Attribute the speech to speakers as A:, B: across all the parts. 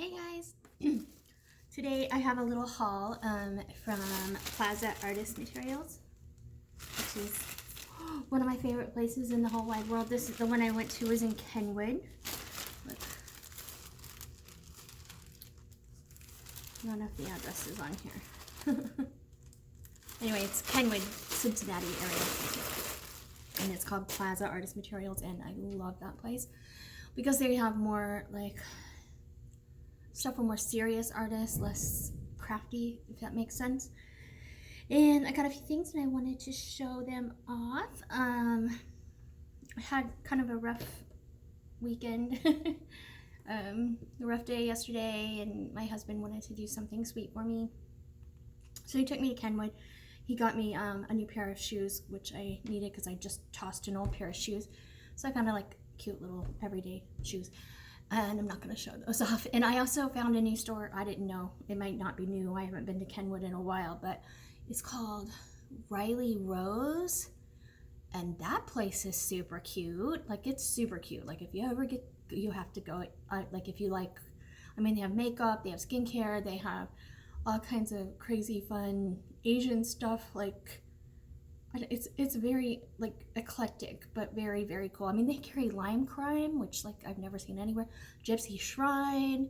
A: Hey guys! Today I have a little haul from Plaza Artist Materials, which is one of my favorite places in the whole wide world. This is the one I went to, was in Kenwood. Look. I don't know if the address is on here. Anyway, it's Kenwood, Cincinnati area. And it's called Plaza Artist Materials, and I love that place because they have more like stuff for more serious artists, less crafty, if that makes sense. And I got a few things and I wanted to show them off. I had kind of a rough weekend, a rough day yesterday, and my husband wanted to do something sweet for me. So he took me to Kenwood. He got me a new pair of shoes, which I needed because I just tossed an old pair of shoes. So I found like cute little everyday shoes. And I'm not going to show those off. And I also found a new store. I didn't know. It might not be new. I haven't been to Kenwood in a while, but it's called Riley Rose. And that place is super cute. Like, it's super cute. Like, if you ever get, you have to go. Like, if you like, I mean, they have makeup, they have skincare, they have all kinds of crazy fun Asian stuff. Like, it's very like eclectic, but very, very cool. I mean, they carry Lime Crime, which like I've never seen anywhere, Gypsy Shrine,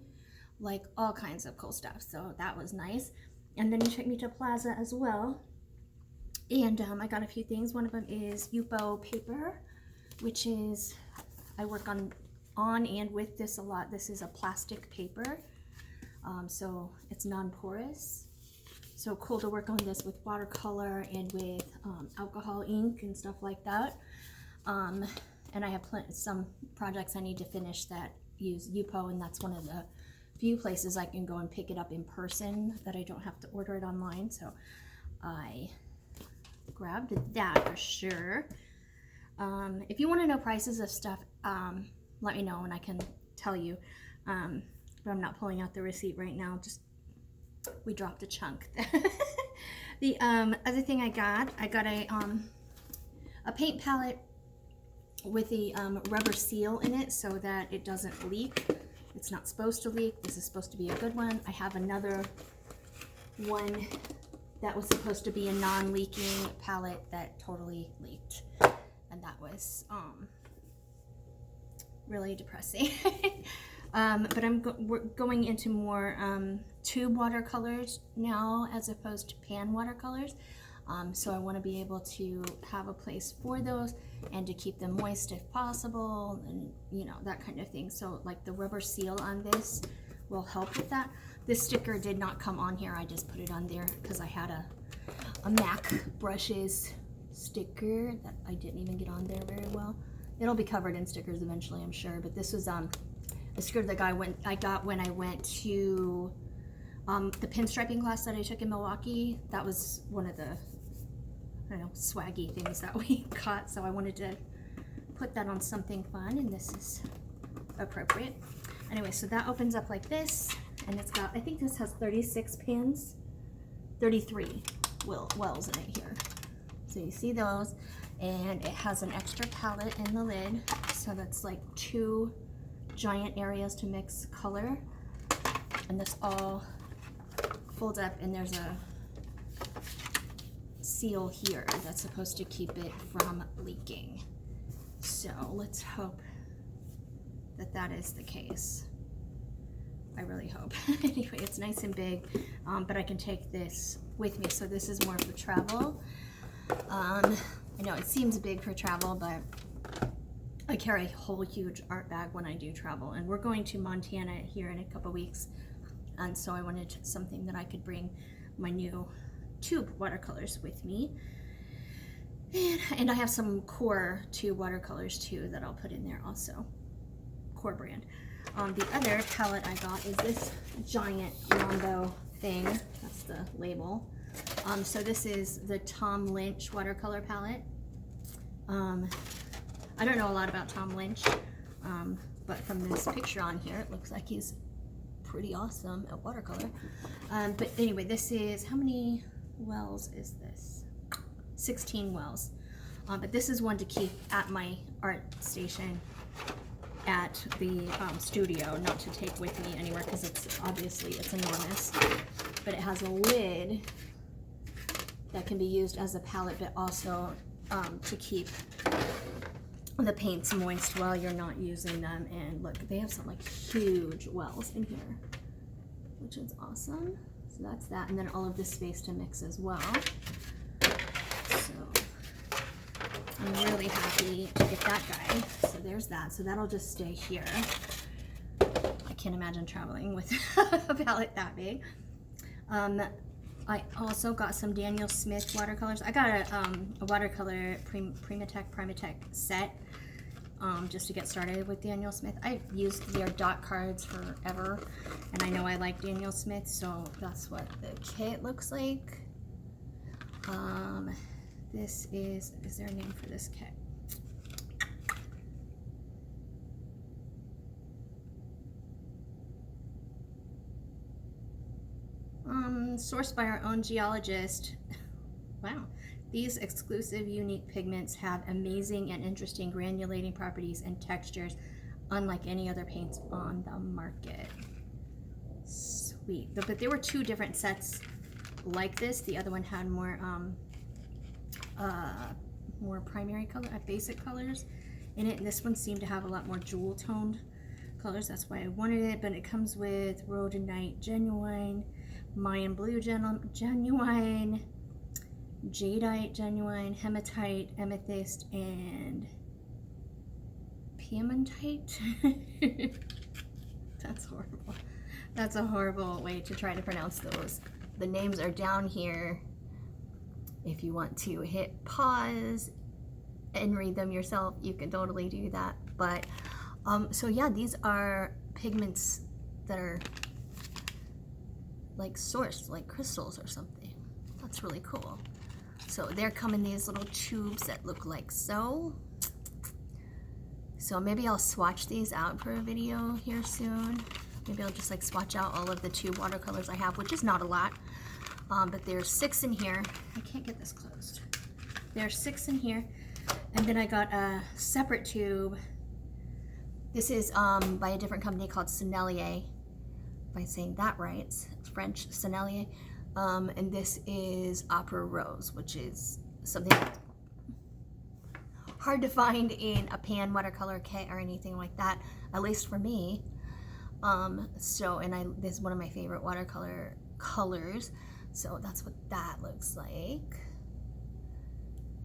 A: like all kinds of cool stuff. So that was nice. And then he took me to Plaza as well, and I got a few things. One of them is Yupo paper, which is, I work on and with this a lot. This is a plastic paper, so it's non-porous. So cool to work on this with watercolor and with alcohol ink and stuff like that. And I have some projects I need to finish that use Yupo, and that's one of the few places I can go and pick it up in person that I don't have to order it online. So I grabbed that for sure. If you want to know prices of stuff, let me know and I can tell you. But I'm not pulling out the receipt right now. Just we dropped a chunk. The other thing I got a paint palette with a rubber seal in it so that it doesn't leak. It's not supposed to leak. This is supposed to be a good one. I have another one that was supposed to be a non-leaking palette that totally leaked, and that was really depressing. But we're going into more tube watercolors now as opposed to pan watercolors. So I want to be able to have a place for those and to keep them moist if possible, and you know, that kind of thing. So like the rubber seal on this will help with that. This sticker did not come on here. I just put it on there because I had a MAC brushes sticker that I didn't even get on there very well. It'll be covered in stickers eventually, I'm sure. But this was a sticker that I got when I went to the pinstriping class that I took in Milwaukee. That was one of the, I don't know, swaggy things that we got. So I wanted to put that on something fun, and this is appropriate. Anyway, so that opens up like this, and it's got, I think this has 36 pins, 33 wells in it here. So you see those, and it has an extra palette in the lid. So that's like 2 giant areas to mix color, and this all folds up, and there's a seal here that's supposed to keep it from leaking. So let's hope that that is the case. I really hope. Anyway, it's nice and big, but I can take this with me. So this is more for travel. I know it seems big for travel, but I carry a whole huge art bag when I do travel, and we're going to Montana here in a couple weeks, and so I wanted something that I could bring my new tube watercolors with me, and I have some core tube watercolors too that I'll put in there also, core brand. The other palette I got is this giant Mambo thing. That's the label. So this is the Tom Lynch watercolor palette. I don't know a lot about Tom Lynch, but from this picture on here, it looks like he's pretty awesome at watercolor. But anyway, this is, how many wells is this? 16 wells. But this is one to keep at my art station at the studio, not to take with me anywhere because it's obviously it's enormous. But it has a lid that can be used as a palette, but also to keep the paints moist while you're not using them. And look, they have some like huge wells in here, which is awesome. So that's that, and then all of this space to mix as well. So I'm really happy to get that guy. So there's that. So that'll just stay here. I can't imagine traveling with a palette that big. I also got some Daniel Smith watercolors. I got a watercolor Primatech set just to get started with Daniel Smith. I've used their dot cards forever, and I know I like Daniel Smith, so that's what the kit looks like. This is there a name for this kit? Sourced by our own geologist. Wow. These exclusive, unique pigments have amazing and interesting granulating properties and textures unlike any other paints on the market. Sweet. But there were two different sets like this. The other one had more primary color, basic colors in it, and this one seemed to have a lot more jewel toned colors. That's why I wanted it. But it comes with rhodonite genuine, Mayan blue genuine, jadeite genuine, hematite, amethyst, and piemontite. That's horrible. That's a horrible way to try to pronounce those. The names are down here if you want to hit pause and read them yourself. You can totally do that. But so yeah, these are pigments that are like sourced like crystals or something. That's really cool. So they're come in these little tubes that look like so. So maybe I'll swatch these out for a video here soon. Maybe I'll just like swatch out all of the tube watercolors I have, which is not a lot. But there's 6 in here. I can't get this closed. There's 6 in here. And then I got a separate tube. This is by a different company called Sennelier. If I'm saying that right, it's French, Sennelier. And this is Opera Rose, which is something hard to find in a pan watercolor kit or anything like that, at least for me. This is one of my favorite watercolor colors. So that's what that looks like.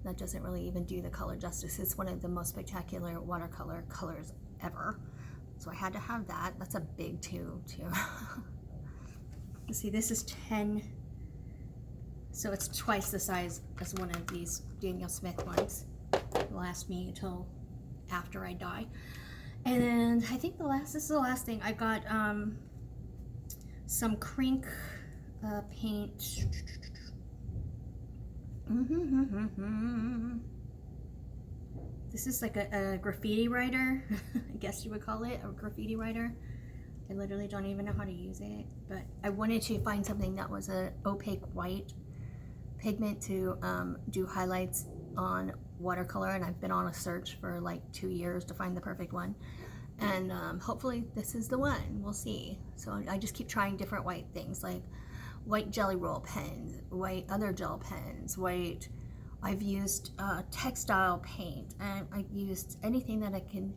A: That doesn't really even do the color justice. It's one of the most spectacular watercolor colors ever. So I had to have that. That's a big tube too. See, this is 10, so it's twice the size as one of these Daniel Smith ones. It'll last me until after I die. And I think this is the last thing. I got some Crink paint. This is like a graffiti writer, I guess you would call it, a graffiti writer. I literally don't even know how to use it, but I wanted to find something that was an opaque white pigment to do highlights on watercolor, and I've been on a search for like 2 years to find the perfect one, and hopefully this is the one. We'll see. So I just keep trying different white things, like white jelly roll pens, white other gel pens, white. I've used textile paint, and I've used anything that I can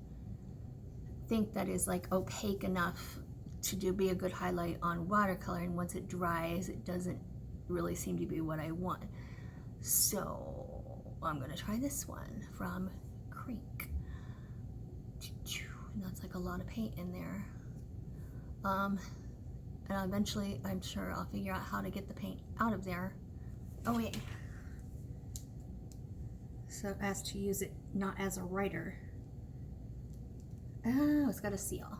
A: think that is like opaque enough to be a good highlight on watercolor, and once it dries it doesn't really seem to be what I want. So I'm gonna try this one from Crink, and that's like a lot of paint in there. And eventually I'm sure I'll figure out how to get the paint out of there. Oh wait, so as to use it not as a writer. Oh, it's got a seal.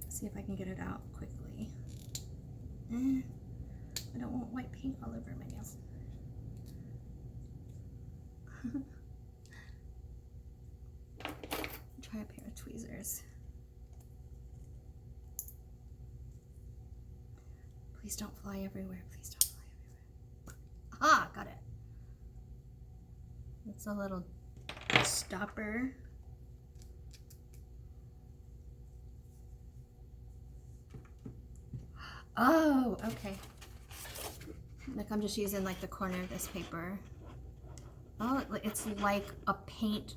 A: Let's see if I can get it out quickly. I don't want white paint all over my nails. Try a pair of tweezers. Please don't fly everywhere. Please don't fly everywhere. Ah, got it. It's a little stopper. Oh, okay. Like I'm just using like the corner of this paper. Oh, it's like a paint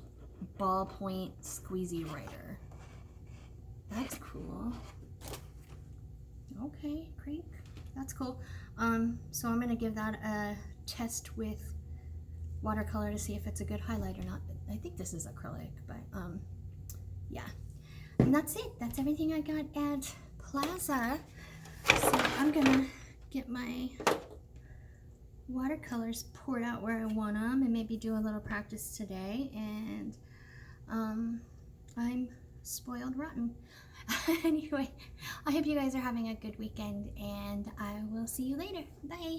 A: ballpoint squeezy writer. That's cool. Okay, great. That's cool. So I'm gonna give that a test with watercolor to see if it's a good highlight or not. I think this is acrylic, but yeah. And that's it. That's everything I got at Plaza. So I'm gonna get my watercolors poured out where I want them and maybe do a little practice today. And I'm spoiled rotten. Anyway, I hope you guys are having a good weekend, and I will see you later. Bye.